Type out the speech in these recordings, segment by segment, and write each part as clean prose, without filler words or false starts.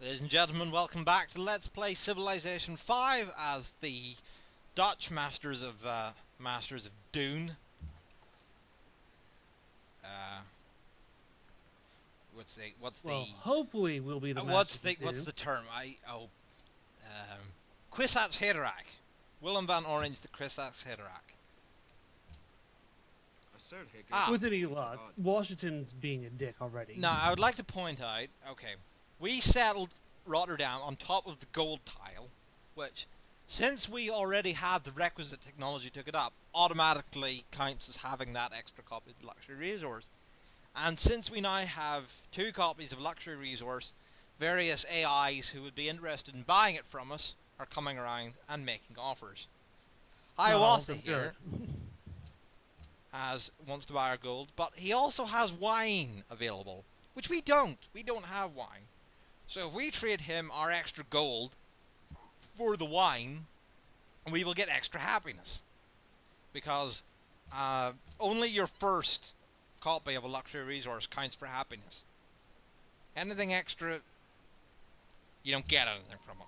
Ladies and gentlemen, welcome back to Let's Play Civilization 5 as the Dutch Masters of Dune. Uh, Well, hopefully we'll be the masters of what's Doom. the term? Kwisatz Haderach. Willem van Orange, the Kwisatz Haderach. With any luck, Washington's being a dick already. Now, I would like to point out, okay, we settled Rotterdam on top of the gold tile, which, since we already had the requisite technology to it up, automatically counts as having that extra copy of the luxury resource. And since we now have 2 copies of luxury resource, various AIs who would be interested in buying it from us are coming around and making offers. Hiawatha here wants to buy our gold, but he also has wine available, which we don't. We don't have wine. So if we trade him our extra gold for the wine, we will get extra happiness. Because only your first copy of a luxury resource counts for happiness. Anything extra, you don't get anything from it.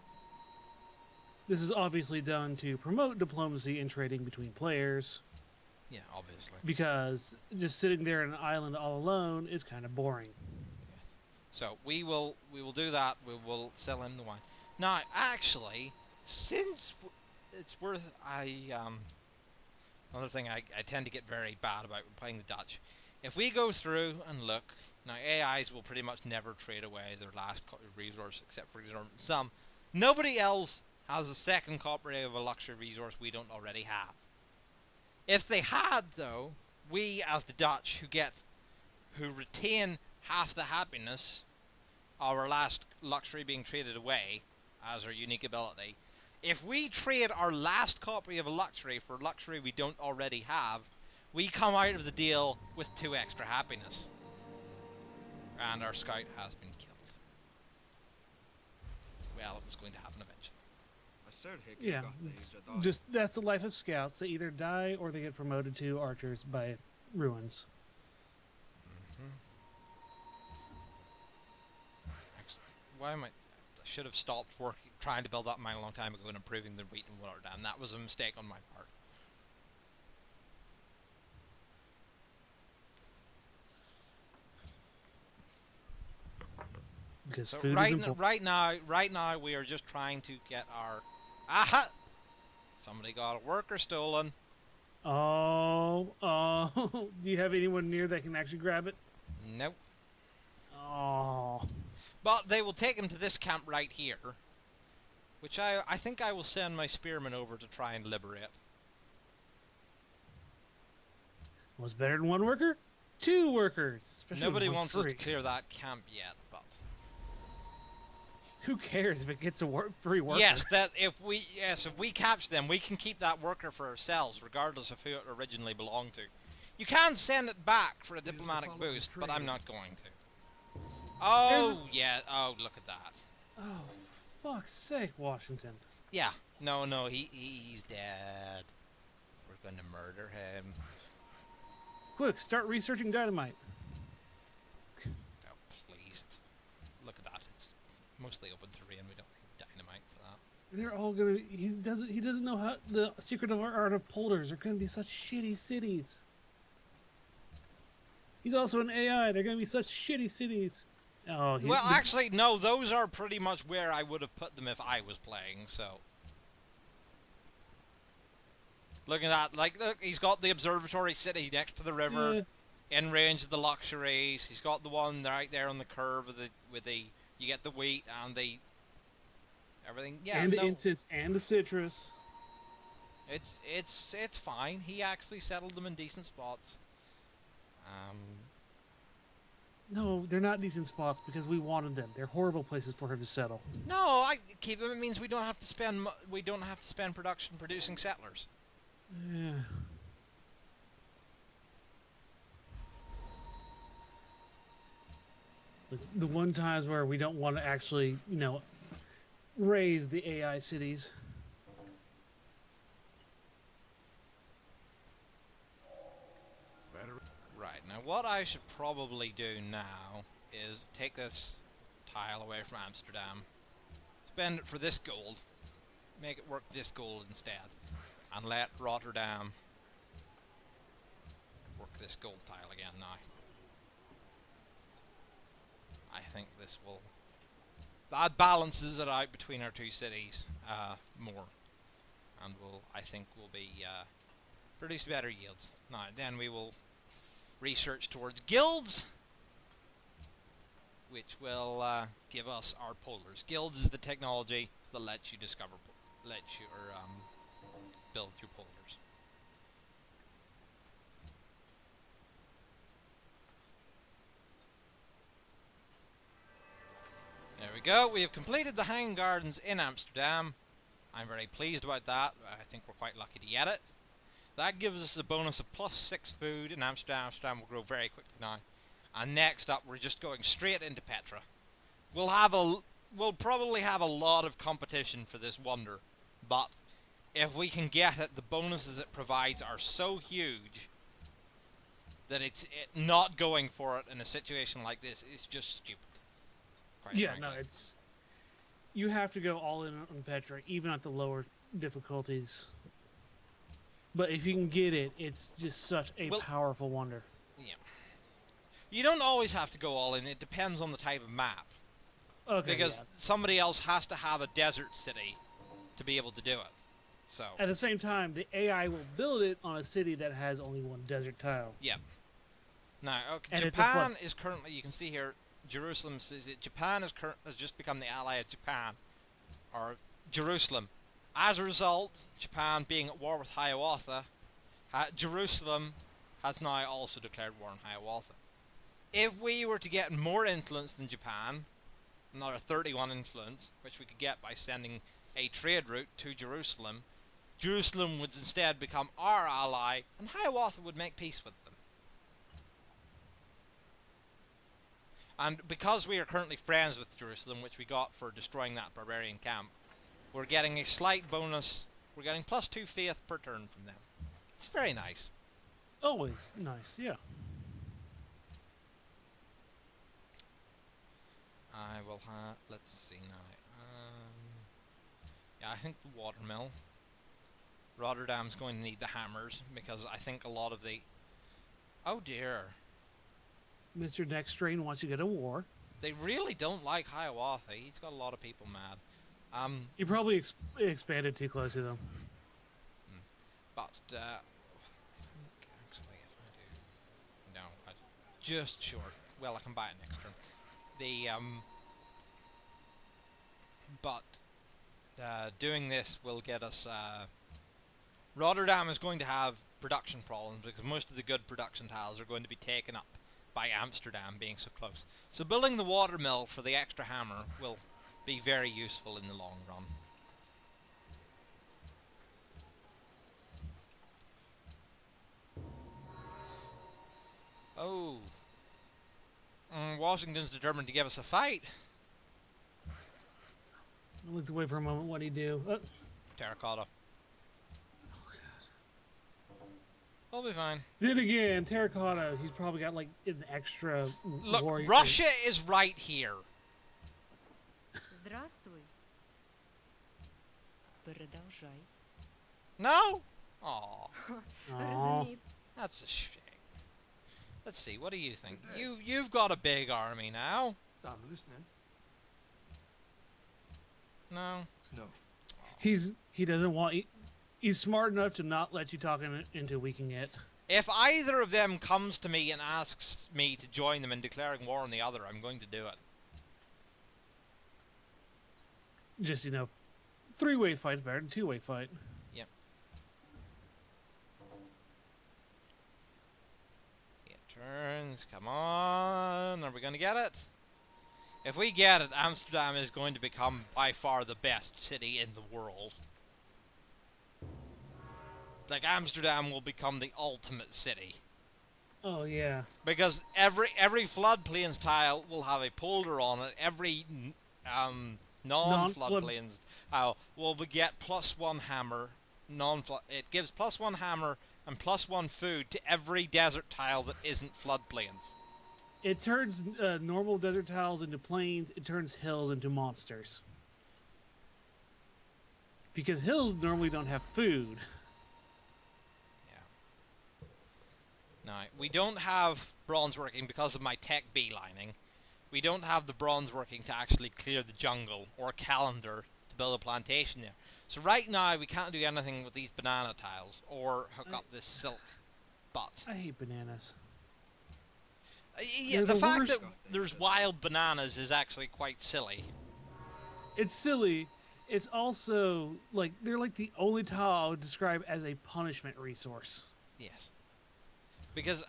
This is obviously done to promote diplomacy and trading between players, Yeah, obviously. because just sitting there on an island all alone is kind of boring. So we will do that. We will sell him the wine. Now, actually, since it's worth, another thing I tend to get very bad about playing the Dutch. If we go through and look, now AIs will pretty much never trade away their last resource except for some. Nobody else has a second copy of a luxury resource we don't already have. If they had, though, we as the Dutch who retain half the happiness, our last luxury being traded away as our unique ability. If we trade our last copy of a luxury for luxury we don't already have, we come out of the deal with 2 extra happiness. And our scout has been killed. Well, it was going to happen eventually. Yeah, that's the life of scouts. They either die or they get promoted to archers by ruins. Why am I should have stopped trying to build that mine a long time ago and improving the wheat and water dam. That was a mistake on my part. Because So food is important. right now we are just trying to get our aha. Somebody got a worker stolen. Oh, do you have anyone near that can actually grab it? Nope. Oh, But they will take him to this camp right here, which I think I will send my spearmen over to try and liberate. what's better than 1 worker? 2 workers. Especially Nobody when wants one's us to free. clear that camp yet, but Who cares if it gets a free worker? yes, if we capture them, we can keep that worker for ourselves, regardless of who it originally belonged to. You can send it back for a diplomatic boost, but I'm not going to. Oh yeah, oh look at that. Oh, for fuck's sake, Washington. Yeah, no, he's dead. We're going to murder him. Quick, start researching dynamite. Oh please, look at that. It's mostly open terrain. We don't need dynamite for that. They're all gonna. He doesn't know how the secret of our art of polders are gonna be such shitty cities. He's also an AI. They're gonna be such shitty cities. Oh, Well, actually, no. Those are pretty much where I would have put them if I was playing. So, look at that. Like, look, he's got the observatory city next to the river, in range of the luxuries. He's got the one right there on the curve with the you get the wheat and the everything. Yeah, and the no, incense and the citrus. it's fine. He actually settled them in decent spots. No, they're not decent spots because we wanted them. They're horrible places for him to settle. No, I keep them. It means we don't have to spend production producing settlers. Yeah. The one times where we don't want to actually, raise the AI cities. Right, now what I should probably do now is take this tile away from Amsterdam. Spend it for this gold. Make it work this gold instead. And let Rotterdam work this gold tile again now. I think this will... That balances it out between our two cities more. And I think will be produce better yields. Now, then we will research towards guilds, which will give us our polars. Guilds is the technology that lets you build your polars. There we go. We have completed the Hanging Gardens in Amsterdam. I'm very pleased about that. I think we're quite lucky to get it. That gives us a bonus of +6 food in Amsterdam. Amsterdam will grow very quickly now. And next up, we're just going straight into Petra. We'll probably have a lot of competition for this wonder, but if we can get it, the bonuses it provides are so huge that not going for it in a situation like this is just stupid. Yeah, frankly. No, you have to go all in on Petra, even at the lower difficulties. But if you can get it, it's just such a powerful wonder. Yeah. You don't always have to go all in. It depends on the type of map. Okay. Because somebody else has to have a desert city to be able to do it. So. At the same time, the AI will build it on a city that has only one desert tile. Yeah. Now, okay, Japan is currently, you can see here, Jerusalem says that Japan has just become the ally of Japan, or Jerusalem. As a result, Japan being at war with Hiawatha, Jerusalem has now also declared war on Hiawatha. If we were to get more influence than Japan, another 31 influence, which we could get by sending a trade route to Jerusalem, Jerusalem would instead become our ally, and Hiawatha would make peace with them. And because we are currently friends with Jerusalem, which we got for destroying that barbarian camp, we're getting a slight bonus. We're getting +2 faith per turn from them. It's very nice. Always nice, yeah. I will have... Let's see now. Yeah, I think the watermill. Rotterdam's going to need the hammers, because I think a lot of the... Oh dear. Mr. Next Strain wants to go to war. They really don't like Hiawatha. He's got a lot of people mad. He probably expanded too close to them. But, I think actually if I do... No, just short. Well, I can buy it next turn. Doing this will get us... Rotterdam is going to have production problems because most of the good production tiles are going to be taken up by Amsterdam being so close. So building the watermill for the extra hammer will be very useful in the long run. Oh. Washington's determined to give us a fight. I looked away for a moment. What'd he do? Terracotta. We'll be fine. Then again, Terracotta, he's probably got like an extra... Look, Russia is right here. Здравствуй. Продолжай. No? Aww. Разумеется. That's a shame. Let's see, what do you think? You've got a big army now. I'm listening. No? No. He doesn't want... He's smart enough to not let you talk into weakening it. If either of them comes to me and asks me to join them in declaring war on the other, I'm going to do it. Just, 3-way fight's better than 2-way fight. Yep. It turns, come on, are we going to get it? If we get it, Amsterdam is going to become by far the best city in the world. Like, Amsterdam will become the ultimate city. Oh, yeah. Because every floodplains tile will have a polder on it. Every non-floodplains tile will get +1 hammer. It gives +1 hammer and +1 food to every desert tile that isn't floodplains. It turns normal desert tiles into plains. It turns hills into monsters. Because hills normally don't have food. Yeah. Now, we don't have bronze working because of my tech beelining. We don't have the bronze working to actually clear the jungle or calendar to build a plantation there. So right now we can't do anything with these banana tiles or hook up this silk butt. I hate bananas. Yeah, They're the the fact worst. that there's wild bananas is actually quite silly. It's silly. It's also like they're like the only tile I would describe as a punishment resource. Yes. Because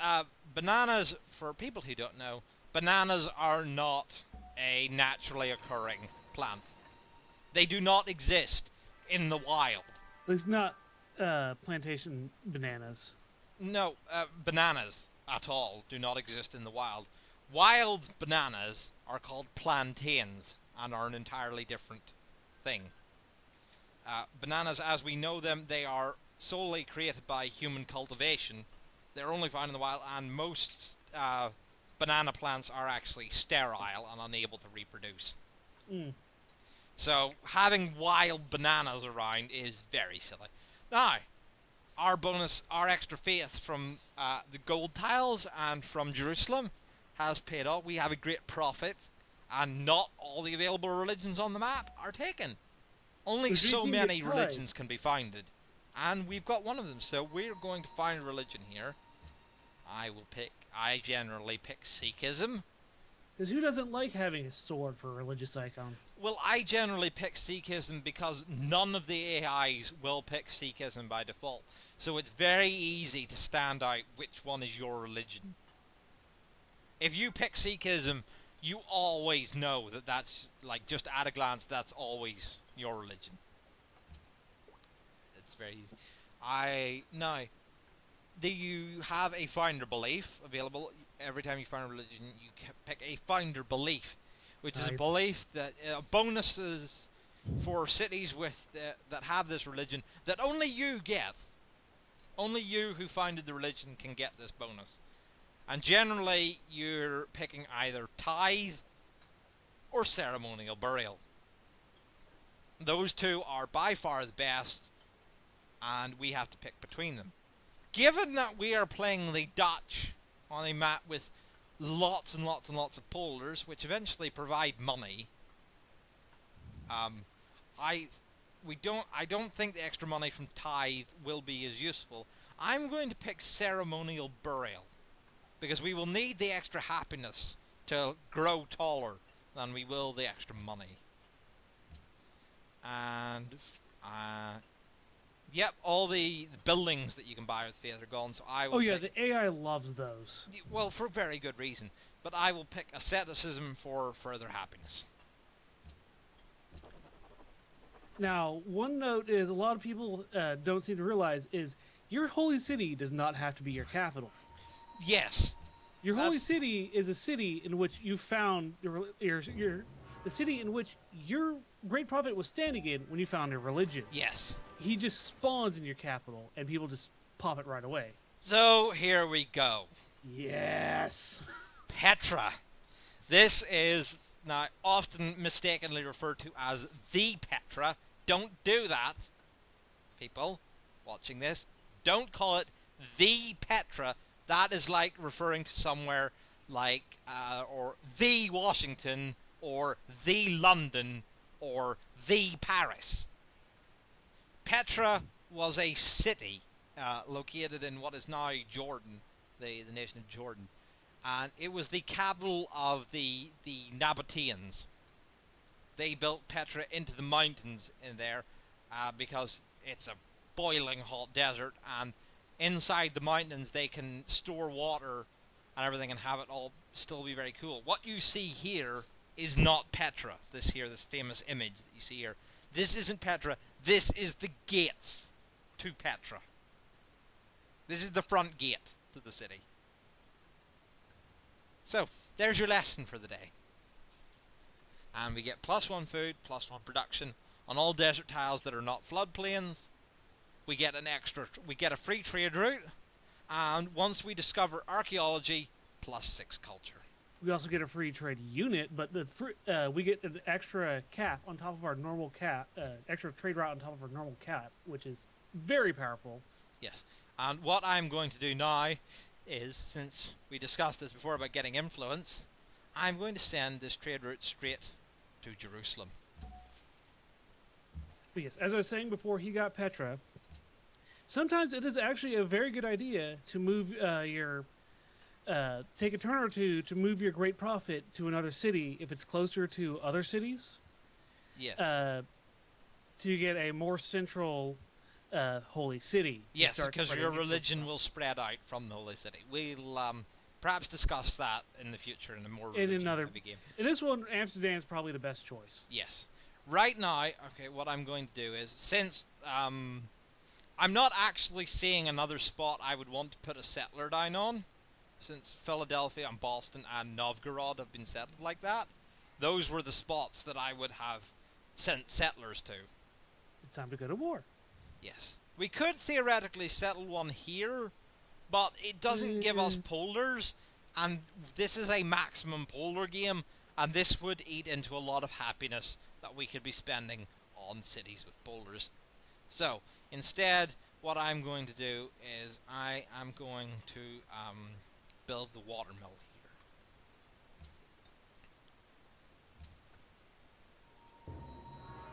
bananas, for people who don't know, bananas are not a naturally occurring plant. They do not exist in the wild. It's not plantation bananas. No, bananas at all do not exist in the wild. Wild bananas are called plantains and are an entirely different thing. Bananas, as we know them, they are solely created by human cultivation. They're only found in the wild, and most banana plants are actually sterile and unable to reproduce. Mm. So having wild bananas around is very silly. Now, our bonus, our extra faith from the gold tiles and from Jerusalem has paid off. We have a great profit, and not all the available religions on the map are taken. Only so many religions can be founded, and we've got one of them. So we're going to find a religion here. I generally pick Sikhism. Because who doesn't like having a sword for a religious icon? Well, I generally pick Sikhism because none of the AIs will pick Sikhism by default. So it's very easy to stand out which one is your religion. If you pick Sikhism, you always know that that's, like, just at a glance, that's always your religion. It's very easy. Now, do you have a founder belief available? Every time you find a religion, you pick a founder belief, which is a belief that bonuses for cities with that have this religion that only you get. Only you who founded the religion can get this bonus. And generally, you're picking either tithe or ceremonial burial. Those two are by far the best, and we have to pick between them. Given that we are playing the Dutch on a map with lots and lots and lots of polders, which eventually provide money, I don't think the extra money from tithe will be as useful. I'm going to pick ceremonial burial, because we will need the extra happiness to grow taller than we will the extra money. And yep, all the buildings that you can buy with faith are gone, so I will the AI loves those. Well, for very good reason. But I will pick asceticism for further happiness. Now, one note is a lot of people don't seem to realize is your holy city does not have to be your capital. Yes. Your holy city is a city in which you found the city in which your great prophet was standing in when you found a religion. Yes. He just spawns in your capital, and people just pop it right away. So here we go. Yes. Petra. This is now often mistakenly referred to as the Petra. Don't do that, people watching this. Don't call it the Petra. That is like referring to somewhere like or the Washington or the London or the Paris. Petra was a city located in what is now Jordan, the nation of Jordan. And it was the capital of the Nabateans. They built Petra into the mountains in there because it's a boiling hot desert, and inside the mountains they can store water and everything and have it all still be very cool. What you see here is not Petra, this famous image that you see here. This isn't Petra, this is the gates to Petra. This is the front gate to the city. So, there's your lesson for the day. And we get +1 food, +1 production on all desert tiles that are not floodplains. We get a free trade route, and once we discover archaeology, +6 culture. We also get a free trade unit, but we get an extra cap on top of our normal cap, extra trade route on top of our normal cap, which is very powerful. Yes. And what I'm going to do now is, since we discussed this before about getting influence, I'm going to send this trade route straight to Jerusalem. But yes, as I was saying before he got Petra, sometimes it is actually a very good idea to move take a turn or two to move your great prophet to another city if it's closer to other cities. Yes. To get a more central holy city. Yes, because your religion will spread out from the holy city. We'll perhaps discuss that in the future in a more religion-heavy game. In this one, Amsterdam is probably the best choice. Yes. Right now, okay, what I'm going to do is, since I'm not actually seeing another spot I would want to put a settler down on, since Philadelphia and Boston and Novgorod have been settled like that, those were the spots that I would have sent settlers to. It's time to go to war. Yes. We could theoretically settle one here, but it doesn't give us polders, and this is a maximum polder game, and this would eat into a lot of happiness that we could be spending on cities with polders. So, instead, what I'm going to do is I am going to build the watermill here.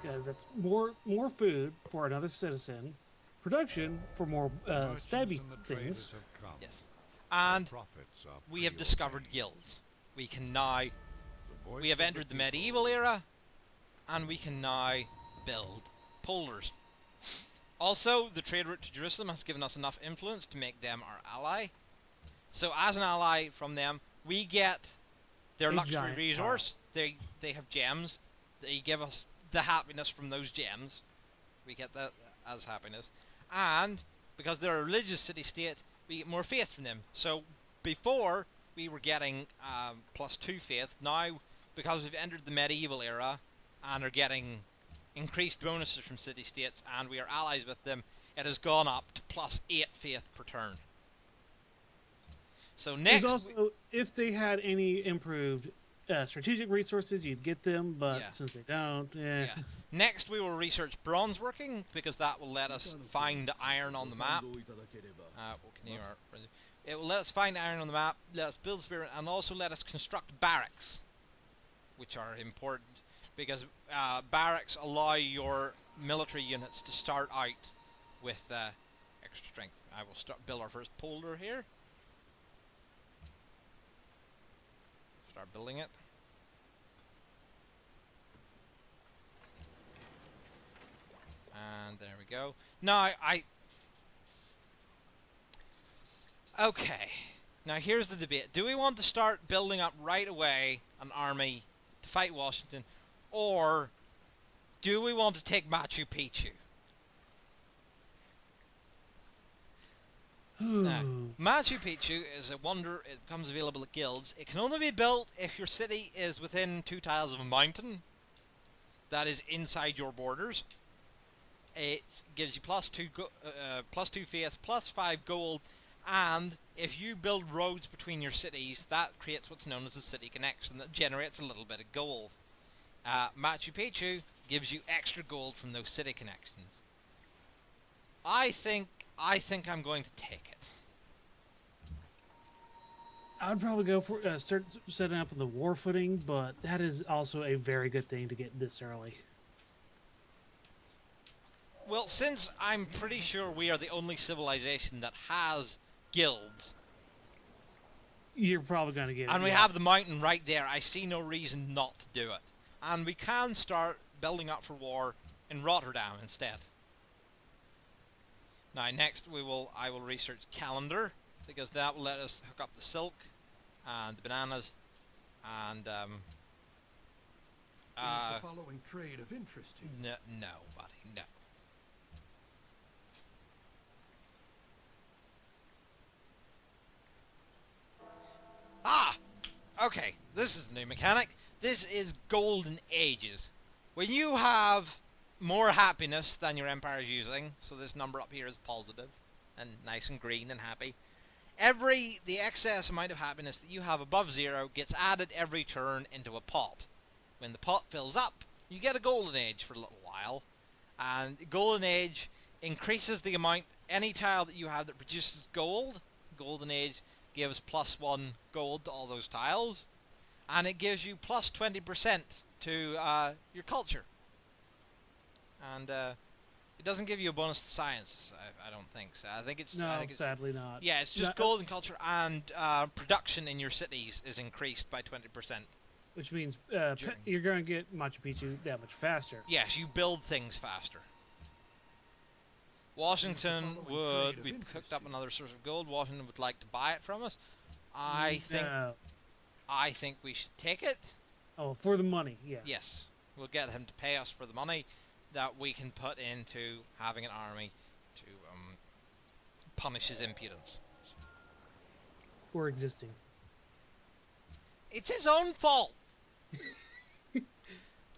Because that's more food for another citizen, production for more stabby things. Yes. And we have discovered guilds. We have entered the medieval era, and we can now build polders. Also, the trade route to Jerusalem has given us enough influence to make them our ally. So as an ally from them, we get their luxury resource. They have gems. They give us the happiness from those gems. We get that as happiness. And because they're a religious city-state, we get more faith from them. So before, we were getting +2 faith. Now, because we've entered the medieval era and are getting increased bonuses from city-states and we are allies with them, it has gone up to +8 faith per turn. So next, also, if they had any improved strategic resources, you'd get them, but since they don't, Next, we will research bronze working because that will let us find iron on the map. It will let us find iron on the map, let us build spirit, and also let us construct barracks, which are important because barracks allow your military units to start out with extra strength. I will build our first polder here. Start building it. And there we go. Now, okay. Now, here's the debate. Do we want to start building up right away an army to fight Washington, or do we want to take Machu Picchu? Now, Machu Picchu is a wonder. It becomes available at guilds. It can only be built if your city is within 2 tiles of a mountain that is inside your borders. It gives you +2 faith, +5 gold, and if you build roads between your cities, that creates what's known as a city connection that generates a little bit of gold. Machu Picchu gives you extra gold from those city connections. I think I'm going to take it. I'd probably go for start setting up on the war footing, but that is also a very good thing to get this early. Well, since I'm pretty sure we are the only civilization that has guilds, you're probably going to get it. And we have the mountain right there, I see no reason not to do it. And we can start building up for war in Rotterdam instead. Now, next I will research calendar, because that will let us hook up the silk and the bananas and is the following trade of interest to you? No, buddy, no. Okay, this is a new mechanic. This is golden ages. When you have more happiness than your empire is using, so this number up here is positive and nice and green and happy, The excess amount of happiness that you have above 0 gets added every turn into a pot. When the pot fills up, you get a golden age for a little while, and golden age increases the amount, any tile that you have that produces gold. Golden age gives +1 gold to all those tiles, and it gives you plus 20% to your culture. And it doesn't give you a bonus to science, I don't think. So I think it's sadly not. Yeah, it's just gold and culture, and production in your cities is increased by 20%. Which means you're going to get Machu Picchu that much faster. Yes, you build things faster. Washington would... We've cooked up another source of gold. Washington would like to buy it from us. I think we should take it. Oh, for the money, yeah. Yes. We'll get him to pay us for the money that we can put into having an army to punish his impudence. Or existing. It's his own fault!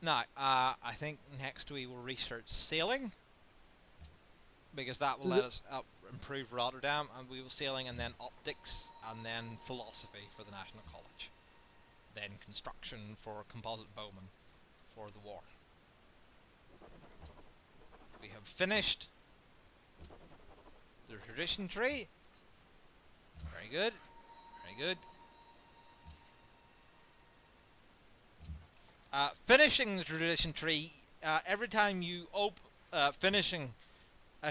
Now, I think next we will research sailing, because that will let us improve Rotterdam, and we will sailing, and then optics, and then philosophy for the National College. Then construction for composite bowmen for the war. We have finished the tradition tree. Very good. Very good. Finishing the tradition tree, every time you finishing a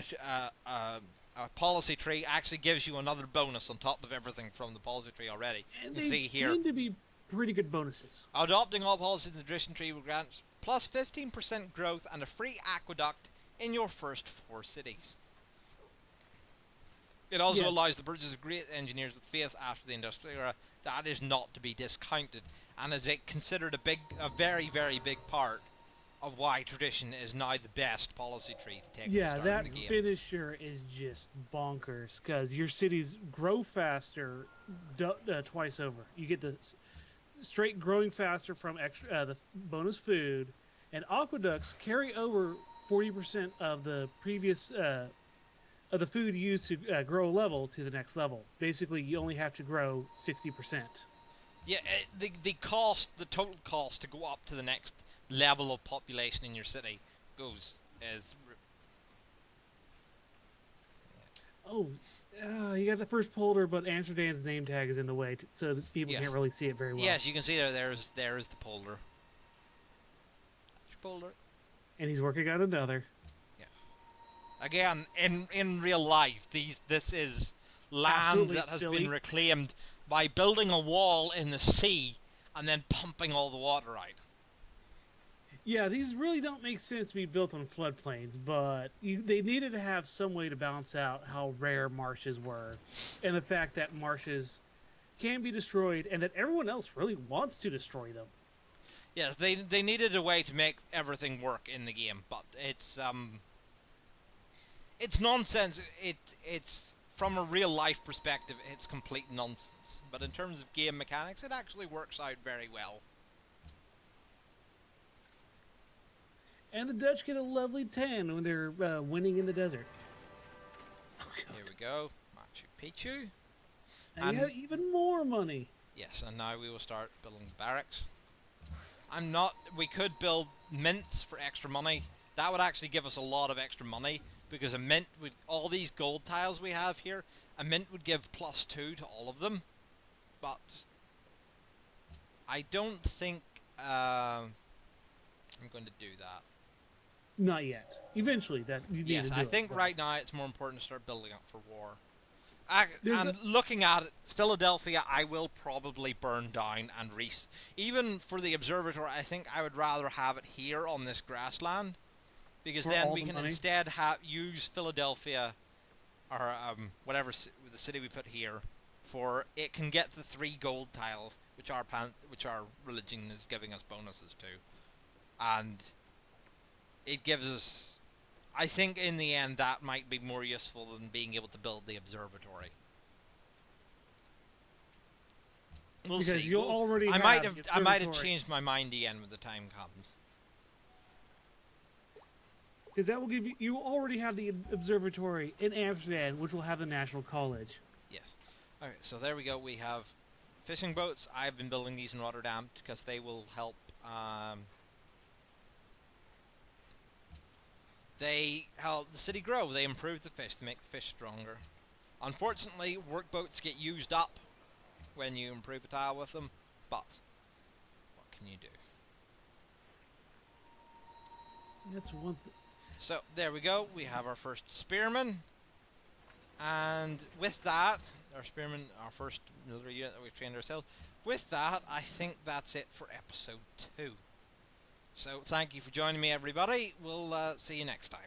policy tree actually gives you another bonus on top of everything from the policy tree already. And you see here, seem to be pretty good bonuses. Adopting all policies in the tradition tree will grant plus 15% growth and a free aqueduct in your first 4 cities. It also allows the purchase of great engineers with faith after the industrial era. That is not to be discounted, and is considered a very, very big part of why tradition is now the best policy tree to take. Yeah, that finisher is just bonkers, because your cities grow faster twice over. You get the straight growing faster from extra the bonus food, and aqueducts carry over 40% of the previous of the food used to grow a level to the next level. Basically, you only have to grow 60%. Yeah, the total cost to go up to the next level of population in your city goes as... you got the first polder, but Amsterdam's name tag is in the way, so that people can't really see it very well. Yes, you can see there's the polder. That's your polder. And he's working on another. Yeah. Again, in real life, this is land Absolutely that has silly. been reclaimed by building a wall in the sea and then pumping all the water out. Yeah, these really don't make sense to be built on floodplains, but they needed to have some way to balance out how rare marshes were, and the fact that marshes can be destroyed, and that everyone else really wants to destroy them. Yes, they needed a way to make everything work in the game, but it's nonsense. It's from a real life perspective, it's complete nonsense. But in terms of game mechanics, it actually works out very well. And the Dutch get a lovely 10 when they're winning in the desert. Here we go, Machu Picchu. And you have even more money. Yes, and now we will start building barracks. We could build mints for extra money. That would actually give us a lot of extra money, because a mint with all these gold tiles we have here, a mint would give +2 to all of them. But I don't think I'm going to do that. Not yet. Eventually, Yes, I think right now it's more important to start building up for war. And looking at it, Philadelphia, I will probably burn down and even for the observatory, I think I would rather have it here on this grassland, because then we can instead use Philadelphia or whatever the city we put here for. It can get the 3 gold tiles, which our religion is giving us bonuses to, and it gives us. I think in the end that might be more useful than being able to build the observatory. We'll see. Because you'll already I might have changed my mind again when the time comes. Because that will give you already have the observatory in Amsterdam, which will have the National College. Yes. Okay, so there we go. We have fishing boats. I've been building these in Rotterdam because they will help. They help the city grow. They improve the fish. They make the fish stronger. Unfortunately, workboats get used up when you improve a tile with them. But what can you do? That's one thing. So there we go. We have our first spearman. And with that, our spearman, our first military unit that we've trained ourselves. With that, I think that's it for episode 2. So thank you for joining me, everybody. We'll see you next time.